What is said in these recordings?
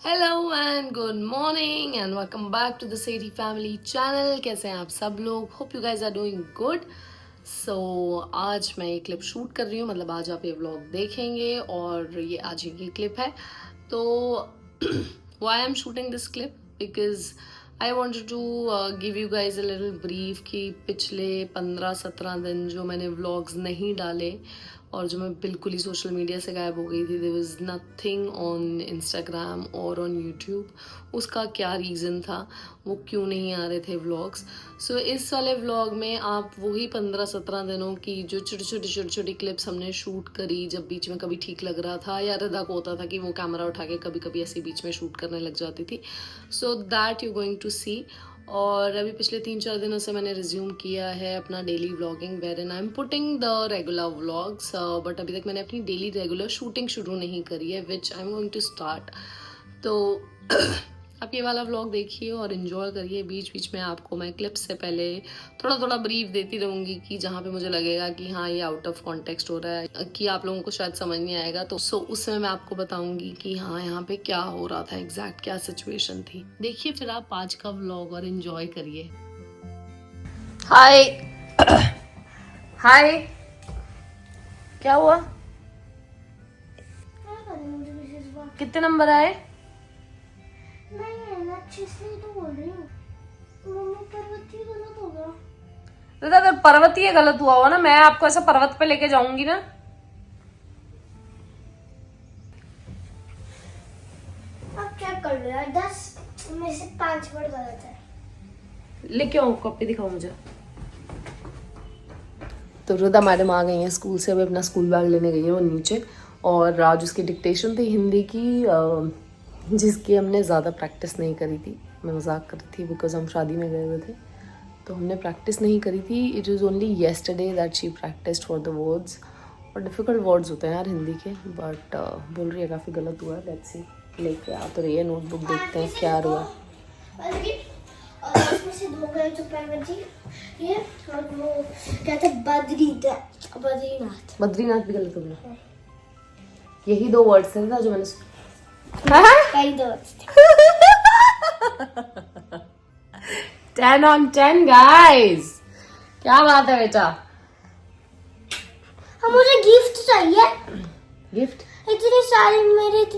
Hello and good morning and welcome back to the Sethi family channel. कैसे हैं आप सब लोग? Hope you guys are doing good. So आज मैं ये क्लिप शूट कर रही हूँ, मतलब आज आप ये व्लॉग देखेंगे और ये आज ही की क्लिप है। तो why I am shooting this clip because I wanted to give you guys a little brief कि पिछले 15-17 दिन जो मैंने व्लॉग्स नहीं डाले और जो मैं बिल्कुल ही सोशल मीडिया से गायब हो गई थी, there was nothing on Instagram और ऑन यूट्यूब। उसका क्या रीज़न था, वो क्यों नहीं आ रहे थे व्लॉग्स। सो इस वाले व्लॉग में आप वही 15-17 दिनों की जो छोटी छोटी क्लिप्स हमने शूट करी, जब बीच में कभी ठीक लग रहा था या रदा को होता था कि वो कैमरा उठा के कभी कभी ऐसे बीच में शूट करने लग जाती थी। So that you going to see. और अभी पिछले 3-4 दिनों से मैंने रिज्यूम किया है अपना daily vlogging, where and I am putting the regular vlogs, but अभी तक मैंने अपनी डेली रेगुलर शूटिंग शुरू नहीं करी है, which I am going to start. तो आप ये वाला व्लॉग देखिए और इन्जॉय करिए। बीच बीच में आपको मैं क्लिप्स से पहले थोड़ा थोड़ा ब्रीफ देती रहूँगी कि जहाँ पे मुझे लगेगा कि हाँ ये आउट ऑफ कॉन्टेक्स्ट हो रहा है, कि आप लोगों को शायद समझ नहीं आएगा, तो उस समय मैं आपको बताऊंगी कि हाँ यहाँ पे क्या हो रहा था, एग्जैक्ट क्या सिचुएशन थी। देखिए फिर आप आज का व्लॉग और इन्जॉय करिए। हाय हाय, क्या हुआ? कितने नंबर आए? तो बोल रही हूँ पर्वतीय गलत हो गया। दादा अगर पर्वतीय गलत हुआ हो ना, मैं आपको ऐसा पर्वत पे लेके जाऊंगी ना। अब क्या कर रहे हो? 10 में से 5 वर्ड गलत है। लेके आओ, कॉपी दिखाओ मुझे। तो रुदा मैडम आ गई हैं स्कूल से, अभी अपना स्कूल बैग लेने गई है वो नीचे। और आज उसकी डिक्टेशन थी हिंदी की, जिसकी हमने ज़्यादा प्रैक्टिस नहीं करी थी। मैं मजाक कर रही थी बिकॉज हम शादी में गए हुए थे, तो हमने प्रैक्टिस नहीं करी थी। It is only yesterday that she practised for the words. और डिफ़िकल्ट वर्ड्स होते हैं यार हिंदी के, बट बोल रही है काफ़ी गलत हुआ है। लेट्स सी, लेके आ तो रही है नोटबुक, देखते हैं क्या हुआ। और उसमें से 2 गए तो पर्वती ये और वो क्या था, बद्रीनाथ। बद्रीनाथ भी गलत हो गया। यही 2 वर्ड्स थे ना जो मैंने कई दो 10 on 10 गाइस। क्या बात है बेटा? हम मुझे गिफ्ट चाहिए। गिफ्ट? इतनी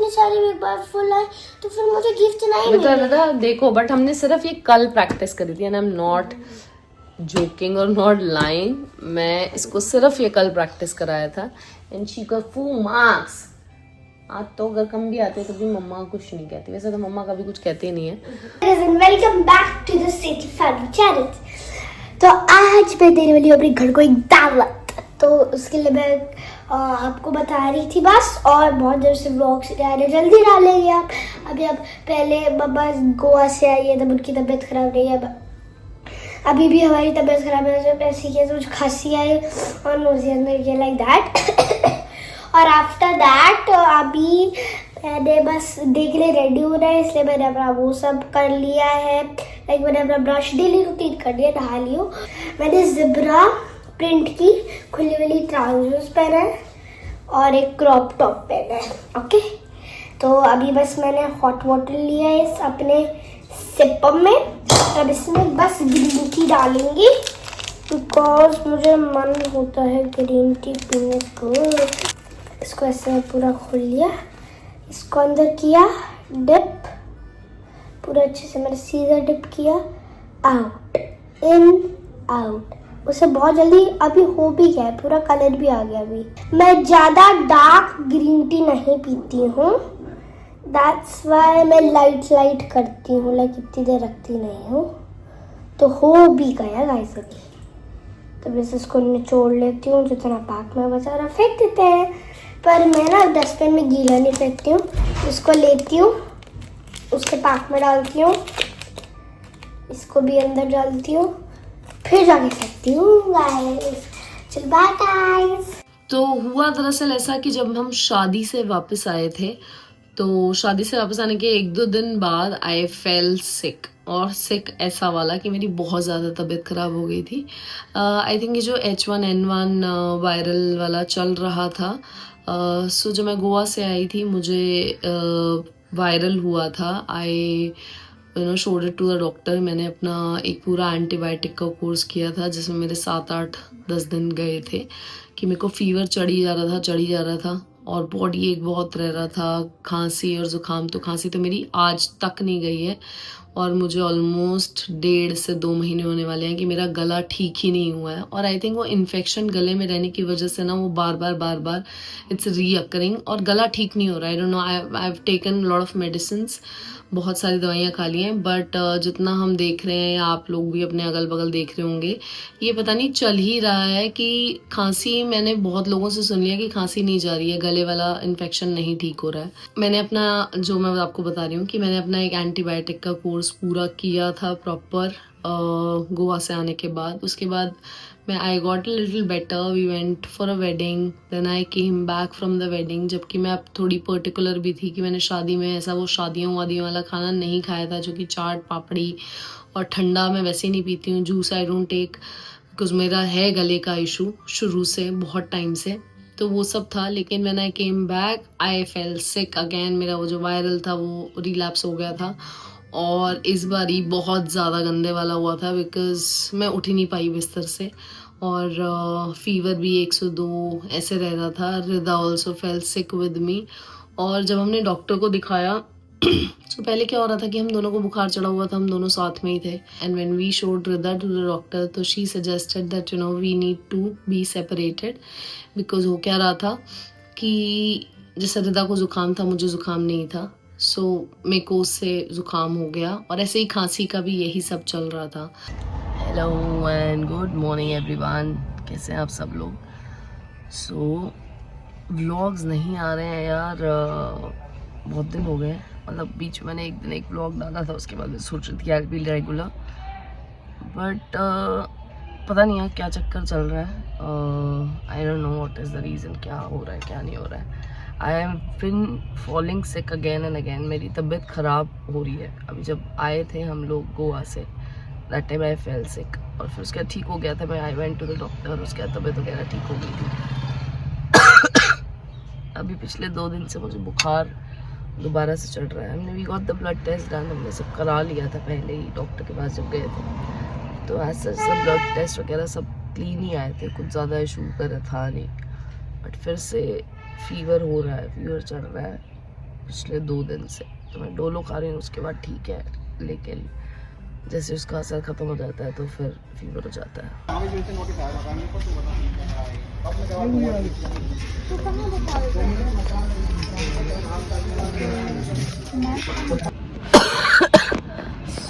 सारी एक बार फुल आए तो फिर मुझे गिफ्ट नहीं बेटा मिलेगा। दादा देखो, बट हमने सिर्फ ये कल प्रैक्टिस करी थी and I am not joking और नॉट लाइंग। मैं इसको सिर्फ ये कल प्रैक्टिस कराया था एंड शी गॉट 4 मार्क्स। आज तो अगर कम भी आते तो भी मम्मा कुछ नहीं कहती, वैसे तो मम्मा कभी कुछ कहती नहीं है। Welcome back to the city family channel. तो आज मैं देने वाली हूँ अपने घर को एक दावत, तो उसके लिए मैं आपको बता रही थी बस। और बहुत देर से व्लॉग्स जल्दी डालेंगे आप। अभी अब पहले मम्मा गोवा से आई है तब उनकी तबीयत खराब रही है, अभी भी हमारी तबीयत खराब है, ऐसी है तो खांसी आई और नोजिया लाइक दैट। और आफ्टर दैट अभी मैंने बस देख के लिए रेडी हो रहा है, इसलिए मैंने अपना वो सब कर लिया है। लाइक मैंने अपना ब्रश डेली रूटीन कर लिया, नहा लियो। मैंने ज़ेब्रा प्रिंट की खुली वाली ट्राउजर्स पहना है और एक क्रॉप टॉप पहना है। ओके, तो अभी बस मैंने हॉट वाटर लिया है इस अपने सिपम में। अब इसमें बस ग्रीन टी डालेंगी बिकॉज मुझे मन होता है ग्रीन टी पीने को। इसको ऐसे पूरा खोल लिया, इसको अंदर किया डिप, पूरा अच्छे से मैंने सीधा डिप किया, आउट इन आउट। उसे बहुत जल्दी अभी हो भी गया है, पूरा कलर भी आ गया। अभी मैं ज़्यादा डार्क ग्रीन टी नहीं पीती हूँ, दैट्स वाई मैं लाइट करती हूँ, लाइक इतनी देर रखती नहीं हूँ। तो हो भी गया गाइस अभी, तो बस इसको निचोड़ लेती हूँ, जितना पाक में बचा रहा फेंक देते हैं। पर मैं ना डस्टबिन में गीला नहीं फेंकती हूँ, इसको लेती हूँ, उसके पाक में डालती हूँ, इसको भी अंदर डालती हूँ, फिर जाके फेंकती हूँ गाइस। चल बाय गाइस। तो हुआ दरअसल ऐसा कि जब हम शादी से वापस आए थे, तो शादी से वापस आने के 1-2 दिन बाद आई फेल सिक। और सिक ऐसा वाला कि मेरी बहुत ज़्यादा तबीयत ख़राब हो गई थी। आई थिंक ये जो H1N1 वायरल वाला चल रहा था। सो जब मैं गोवा से आई थी, मुझे वायरल हुआ था, I showed it to the doctor. मैंने अपना एक पूरा एंटीबायोटिक का कोर्स किया था जिसमें मेरे 7-8-10 दिन गए थे कि मेरे को फीवर चढ़ी जा रहा था और बॉडी एक बहुत रह रहा था, खांसी और ज़ुकाम। तो खांसी तो मेरी आज तक नहीं गई है और मुझे ऑलमोस्ट 1.5 से 2 महीने होने वाले हैं कि मेरा गला ठीक ही नहीं हुआ है। और आई थिंक वो इन्फेक्शन गले में रहने की वजह से ना वो बार बार इट्स रीअकरिंग और गला ठीक नहीं हो रहा है। I don't no, I have taken lot of medicines, बहुत सारी दवाइयाँ खा ली हैं, बट जितना हम देख रहे हैं या आप लोग भी अपने अगल बगल देख रहे होंगे, ये पता नहीं चल ही रहा है कि खांसी, मैंने बहुत लोगों से सुन लिया कि खांसी नहीं जा रही है, गले वाला इन्फेक्शन नहीं ठीक हो रहा है। मैंने अपना, जो मैं आपको बता रही हूँ कि मैंने अपना एक एंटीबायोटिक का कोर्स पूरा किया था प्रॉपर गोवा से आने के बाद। उसके बाद मैं I got a little better, we went for a wedding, then I came back from the wedding. जबकि मैं अब थोड़ी पर्टिकुलर भी थी कि मैंने शादी में ऐसा वो शादियों वादियों वाला खाना नहीं खाया था, जो कि चाट पापड़ी और ठंडा मैं वैसे ही नहीं पीती हूँ, juice I don't take, because मेरा है गले का इशू शुरू से, बहुत टाइम से, तो वो सब था। लेकिन when I came back I fell sick again, मेरा वो जो वायरल था वो रिलैप्स हो गया था और इस बार ही बहुत ज़्यादा गंदे वाला हुआ था, बिकॉज मैं उठ ही नहीं पाई बिस्तर से और फीवर भी 102 ऐसे रह रहा था। Rida also fell sick with me. और जब हमने डॉक्टर को दिखाया तो पहले क्या हो रहा था कि हम दोनों को बुखार चढ़ा हुआ था, हम दोनों साथ में ही थे, and when we showed Rida to the doctor तो she suggested that we need to be separated, because हो क्या रहा था कि जैसे रिदा को ज़ुकाम था, मुझे ज़ुकाम नहीं था, सो मेरे को उससे ज़ुकाम हो गया और ऐसे ही खांसी का भी यही सब चल रहा था। Hello and good morning everyone, कैसे हैं आप सब लोग? सो व्लॉग्स नहीं आ रहे हैं यार, बहुत दिन हो गए। मतलब बीच में मैंने एक दिन एक व्लॉग डाला था, उसके बाद मैं सोच रही थी यार भी रेगुलर, बट पता नहीं यार क्या चक्कर चल रहा है। I don't know what is the reason, क्या हो रहा है क्या नहीं हो रहा है। I am been falling sick again and again, मेरी तबीयत ख़राब हो रही है। अभी जब आए थे हम लोग गोवा से, that time I fell sick और फिर उसके बाद ठीक हो गया था, मैं I went to the doctor, उसके बाद तबीयत वगैरह ठीक हो गई थी। अभी पिछले 2 दिन से मुझे बुखार दोबारा से चढ़ रहा है। हमने we got the blood test done, हमने सब करा लिया था पहले ही डॉक्टर के पास जब गए थे, तो ऐसा सब ब्लड टेस्ट वगैरह सब क्लीन ही आए थे, कुछ ज़्यादा इशू कर था नहीं। बट फिर से फीवर हो रहा है, फीवर चढ़ रहा है पिछले 2 दिन से। तो मैं डोलो खा रही हूँ, उसके बाद ठीक है, लेकिन जैसे उसका असर ख़त्म हो जाता है तो फिर फीवर हो जाता है।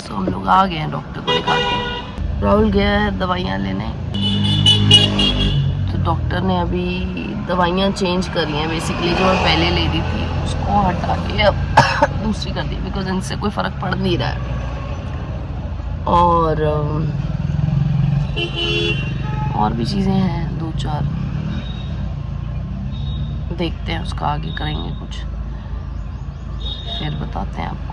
तो हम लोग आ गए हैं डॉक्टर को दिखा के। राहुल गया है दवाइयाँ लेने, तो डॉक्टर ने अभी दवाइयाँ चेंज करी हैं। बेसिकली जो मैं पहले ले रही थी उसको हटा के अब दूसरी कर दी, बिकॉज इनसे कोई फ़र्क पड़ नहीं रहा है। और भी चीज़ें हैं 2-4, देखते हैं उसका आगे करेंगे कुछ, फिर बताते हैं आपको।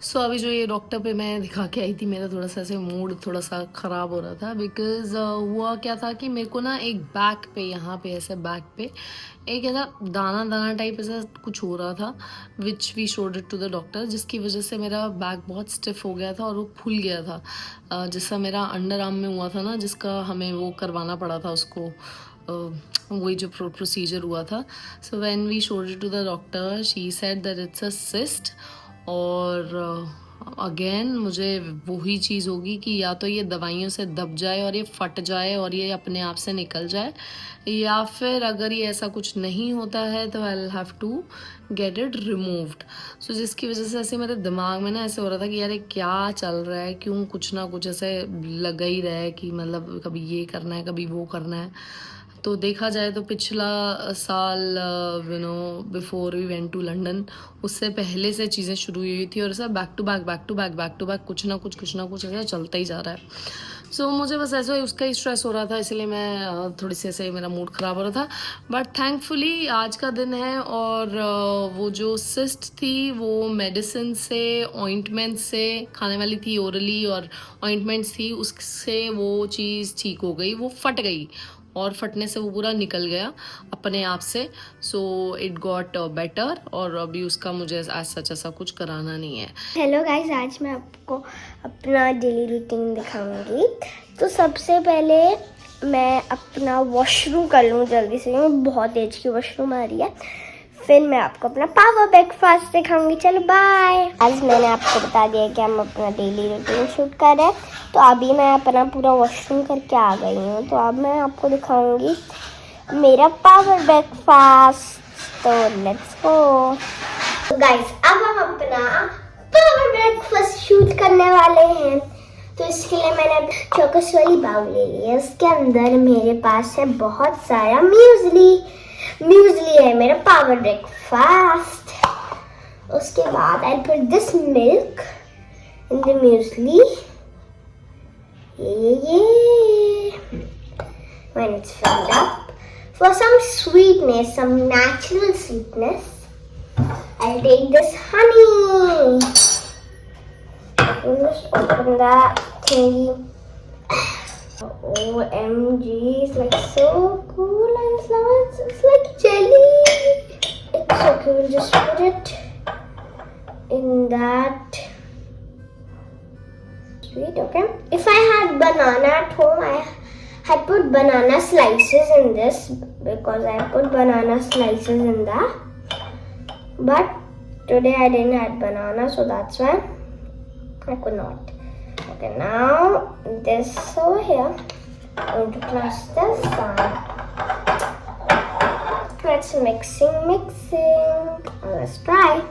सो अभी जो ये डॉक्टर पे मैं दिखा के आई थी, मेरा थोड़ा सा ऐसे मूड थोड़ा सा ख़राब हो रहा था, बिकॉज हुआ क्या था कि मेरे को ना एक बैक पे, यहाँ पे ऐसे बैक पे एक ऐसा दाना दाना टाइप ऐसा कुछ हो रहा था, which we showed it to the doctor, जिसकी वजह से मेरा बैक बहुत स्टिफ हो गया था और वो फूल गया था, जैसा मेरा अंडर आर्म में हुआ था ना, जिसका हमें वो करवाना पड़ा था उसको, वही जो प्रोसीजर हुआ था। So when we showed it to the doctor she said that it's a cyst, और अगेन मुझे वही चीज़ होगी कि या तो ये दवाइयों से दब जाए और ये फट जाए और ये अपने आप से निकल जाए, या फिर अगर ये ऐसा कुछ नहीं होता है तो I will have to get it removed. So जिसकी वजह से ऐसे मेरे दिमाग में ना ऐसे हो रहा था कि यार ये क्या चल रहा है, क्यों कुछ ना कुछ ऐसे लगा ही रहा है कि मतलब कभी ये करना है कभी वो करना है। तो देखा जाए तो पिछला साल before we went to London, उससे पहले से चीज़ें शुरू हुई थी और सब बैक टू बैक कुछ ना कुछ ऐसा चलता ही जा रहा है। सो मुझे बस ऐसा उसका ही स्ट्रेस हो रहा था, इसलिए मैं थोड़ी सी ऐसे मेरा मूड ख़राब हो रहा था। बट थैंकफुली आज का दिन है और वो जो सिस्ट थी वो मेडिसिन से, ऑइंटमेंट से खाने वाली थी ओरली, और ऑइंटमेंट्स थी उससे वो चीज़ ठीक हो गई, वो फट गई और फटने से वो पूरा निकल गया अपने आप से. सो इट गॉट बेटर और अभी उसका मुझे सच ऐसा कुछ कराना नहीं है. हेलो गाइस, आज मैं आपको अपना डेली रूटीन दिखाऊंगी. तो सबसे पहले मैं अपना वॉशरूम कर लूँ जल्दी से, मैं बहुत तेज की वॉशरूम आ रही है. फिर मैं आपको अपना पावर ब्रेकफास्ट दिखाऊंगी. चलो बाय. आज मैंने आपको बता दिया कि हम अपना डेली रूटीन शूट कर रहे हैं. तो अभी मैं अपना पूरा वॉशरूम करके आ गई हूँ. तो अब मैं आपको दिखाऊंगी मेरा पावर ब्रेकफास्ट. तो लेट्स गो. तो गाइस, अब हम अपना पावर ब्रेकफास्ट शूट करने वाले हैं. तो इसके लिए मैंने चौकस वाली बाउल ले ली है. उसके अंदर मेरे पास है बहुत सारा म्यूजली है मेरा पावर ब्रेकफास्ट. उसके बाद I put this milk in the muesli. ये when it's filled up for some sweetness, some natural sweetness, I'll take this honey. I'll just open that thingy. OMG, it's like so cool. I just love it. It's like jelly. It's okay, we'll just put it in that. Sweet, okay. If I had banana at home, I had put banana slices in this because I put banana slices in that. But today I didn't have banana, so that's why I could not. Okay, now this over here, I'm going to press this on. Let's mixing. Let's try.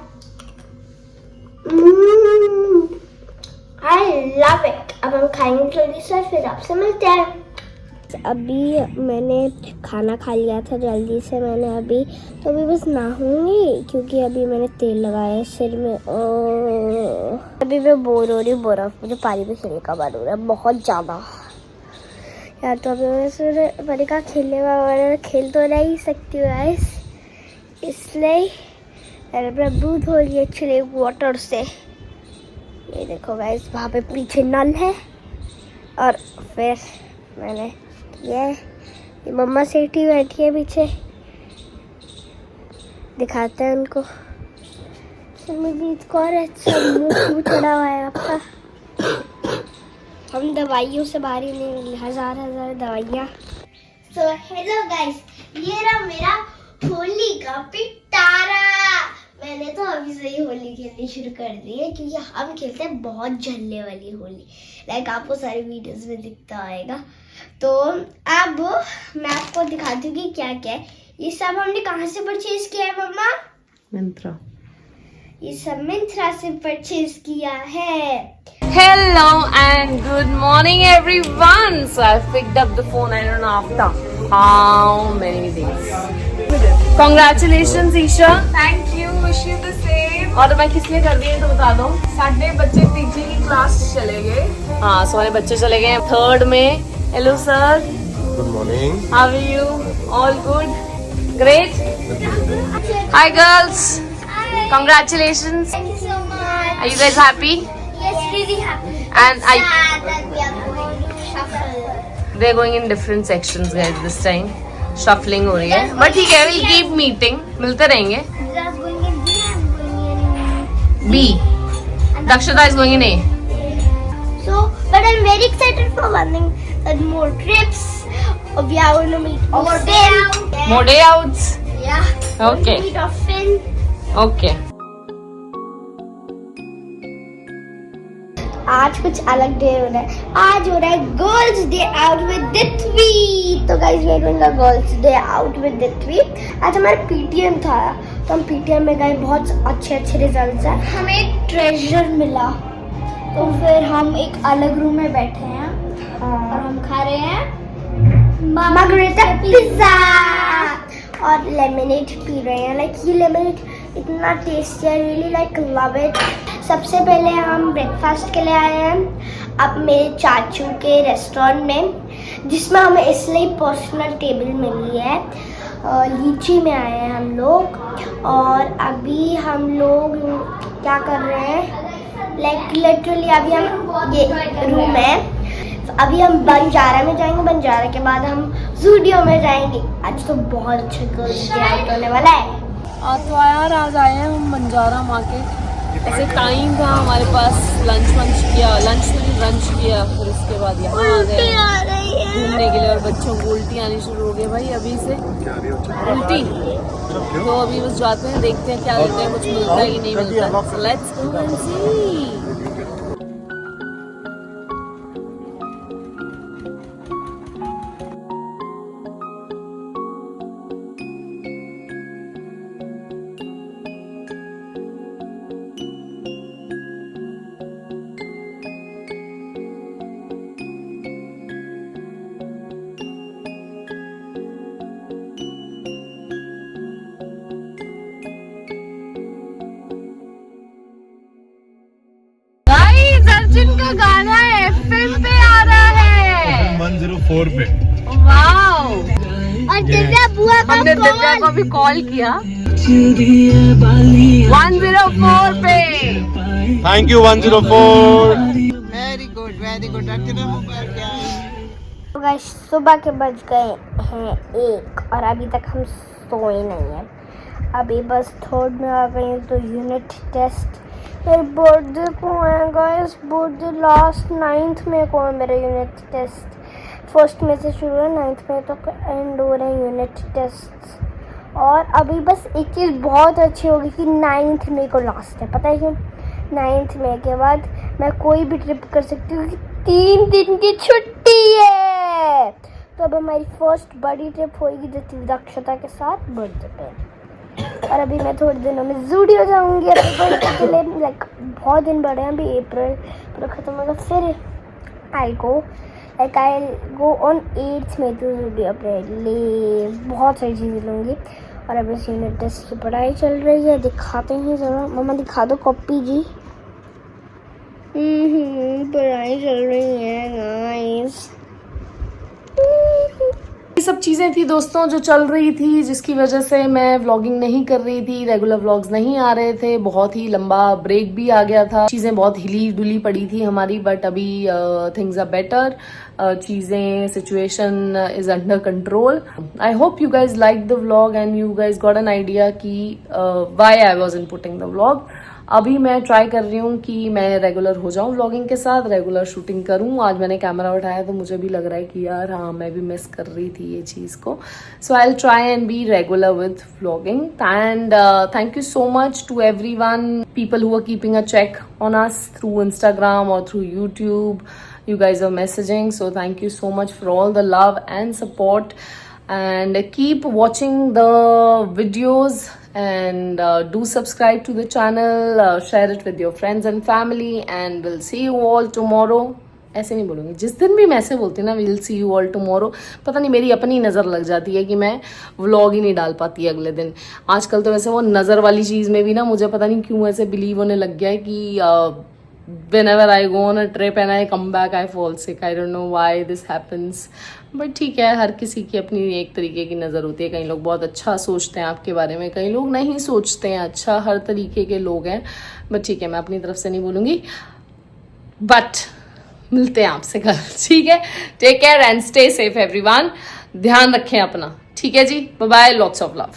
I love it. अब हम खाएंगे जल्दी से, फिर आपसे मिलते हैं. अभी मैंने खाना खा लिया था जल्दी से मैंने अभी. तो अभी बस नहाऊंगी क्योंकि अभी मैंने तेल लगाया है सिर में. अभी मैं बोर हो रही हूँ. मुझे पानी में खेलने का मन हो रहा है बहुत ज़्यादा यार. तो अभी मैंने कहा खेलने वाला खेल तो नहीं सकती हूँ गाइस, इसलिए मैंने मुँह धो लिया एक्चुअली वाटर से. ये देखो गाइस, वहाँ पे पीछे नल है. और फिर मैंने ये मम्मा सेठी बैठी है पीछे, दिखाते हैं उनको. को और अच्छा मुँह चढ़ा हुआ है आपका. हम दवाइयों से बाहर ही नहीं, हजार दवाइयाँ. सो हेलो गाइस, ये रहा मेरा होली का पिटारा. मैंने तो अभी से ही होली खेलनी शुरू कर दी है क्योंकि हम खेलते हैं बहुत झल्ले वाली होली. लाइक आपको सारी वीडियोस में दिखता आएगा. तो अब मैं आपको दिखाती हूँ कि क्या क्या है. ये सब हमने कहाँ से परचेज किया है मम्मा? मिंत्रा. ये सब मिंत्रा से परचेज किया है. Hello and good morning everyone. So I've picked up the phone, I don't know after how many days. Congratulations Isha. Thank you, wish you the same. और मैं किस लिए कर रही है तो बता दो. साढ़े बच्चे पीजी की क्लास चले गए. हाँ, सारे बच्चे चले गए 3rd में. Hello sir. Good morning. How are you? All good? Great. Hi girls. Congratulations. Thank you so much. Are you guys happy? Yes, really happy. And Sad that we are going to shuffle. they're going in different sections guys this time. Shuffling हो रही है. But ठीक है, we'll keep meeting. मिलते रहेंगे. Just going in B, I'm going in B. Dakshita is going in A. So, but I'm very excited for one thing, that more trips. We are going to meet more Finn. More day outs. Yeah. Okay. Meet our Finn. Okay. आज कुछ अलग day हो रहा है. आज हो रहा है girls day out with Ditvi. तो guys, we are doing a girls day out with Ditvi. आज हमारा पीटीएम था तो हम पीटीएम में गए. बहुत अच्छे रिजल्ट्स हैं. हमें एक ट्रेजर मिला तो फिर हम एक अलग रूम में बैठे हैं और हम खा रहे हैं मार्गरेटा पिज्जा और लेमनेड पी रहे हैं. लाइक ये लेमनेड इतना टेस्टी है, रियली लाइक लव इट. सबसे पहले हम ब्रेकफास्ट के लिए आए हैं अब मेरे चाचू के रेस्टोरेंट में, जिसमें हमें इसलिए पर्सनल टेबल मिली है. लीची में आए हैं हम लोग. और अभी हम लोग क्या कर रहे हैं, लाइक लिटरली अभी हम ये रूम है. अभी हम बंजारा में जाएंगे, बंजारा के बाद हम जूडियो में जाएंगे। आज तो बहुत अच्छा गर्ल्स डे आउट होने वाला है। तो यार आज आए हैं हम बंजारा मार्केट। ऐसे टाइम था हमारे पास, लंच किया, लंच किया, फिर उसके बाद यहाँ आ गए घूमने के लिए और बच्चों को उल्टी आनी शुरू हो गई भाई अभी से उल्टी। तो अभी बस जाते हैं, देखते हैं क्या देते हैं, कुछ मिलता है कि नहीं मिलता। लेट्स गो एंड सी। अर्जुन का गाना FM पे आ रहा है, 104 पे। वाओ। और दिव्या बुआ का हमने दिव्या को भी कॉल किया 104 पे। Thank you 104। वेरी गुड रखते रहो गाइस सुबह के बज गए हैं 1 और अभी तक हम सोए नहीं हैं। अभी बस थर्ड में आ गए हैं तो यूनिट टेस्ट। फिर बर्थडे को है गाइस, बर्थडे लास्ट 9th में को है मेरा यूनिट टेस्ट। फर्स्ट में से शुरू है 9th में तक एंड हो रहे हैं यूनिट टेस्ट। और अभी बस एक चीज़ बहुत अच्छी होगी कि 9th में को लास्ट है। पता है क्यों? 9th में के बाद मैं कोई भी ट्रिप कर सकती हूँ, 3 दिन की छुट्टी है। तो अब हमारी फर्स्ट बड़ी ट्रिप होगी दक्षता के साथ बर्थडे पे। और अभी मैं थोड़े दिनों में जूडियो जाऊंगी अपने बर्थडे के लिए। लाइक बहुत दिन बढ़े हैं, अभी अप्रैल पूरा खत्म होगा, फिर आई गो ऑन 8th में तो जूडियो ले बहुत सारी चीज़ें लूँगी। और अभी यूनिट टेस्ट की पढ़ाई चल रही है, दिखाते हैं ज़रा। मम्मा दिखा दो कॉपी जी। पढ़ाई चल रही है गाइस। ये सब चीज़ें थी दोस्तों जो चल रही थी, जिसकी वजह से मैं व्लॉगिंग नहीं कर रही थी, रेगुलर व्लॉग्स नहीं आ रहे थे। बहुत ही लंबा ब्रेक भी आ गया था, चीज़ें बहुत हिली डुली पड़ी थी हमारी। बट अभी थिंग्स आर बेटर, चीज़ें situation is under control. I hope you guys like the vlog and you guys got an idea कि why I was in putting the vlog. अभी मैं ट्राई कर रही हूँ कि मैं रेगुलर हो जाऊँ व्लॉगिंग के साथ, रेगुलर शूटिंग करूँ। आज मैंने कैमरा उठाया तो मुझे भी लग रहा है कि यार हाँ मैं भी मिस कर रही थी ये चीज़ को। So I will try and be regular with vlogging. And thank you so much to everyone, people who are keeping a check on us through Instagram or through YouTube. You guys are messaging, so thank you so much for all the love and support. And keep watching the videos and do subscribe to the channel, share it with your friends and family, and we'll see you all tomorrow. ऐसे नहीं बोलूँगी, जिस दिन भी मैं ऐसे बोलती हूँ ना we'll see you all tomorrow, पता नहीं मेरी अपनी नज़र लग जाती है कि मैं व्लॉग ही नहीं डाल पाती अगले दिन। आजकल तो वैसे वो नज़र वाली चीज़ में भी ना मुझे पता नहीं क्यों ऐसे बिलीव होने लग गया है कि whenever I go on a trip and I come back I fall sick. I don't know why this happens. But ठीक है, हर किसी की अपनी एक तरीके की नज़र होती है। कई लोग बहुत अच्छा सोचते हैं आपके बारे में, कई लोग नहीं सोचते हैं अच्छा। हर तरीके के लोग हैं, बट ठीक है मैं अपनी तरफ से नहीं बोलूँगी। बट मिलते हैं आपसे कल, ठीक है? Take care and stay safe everyone. ध्यान रखें अपना, ठीक है जी? Bye bye, lots of love.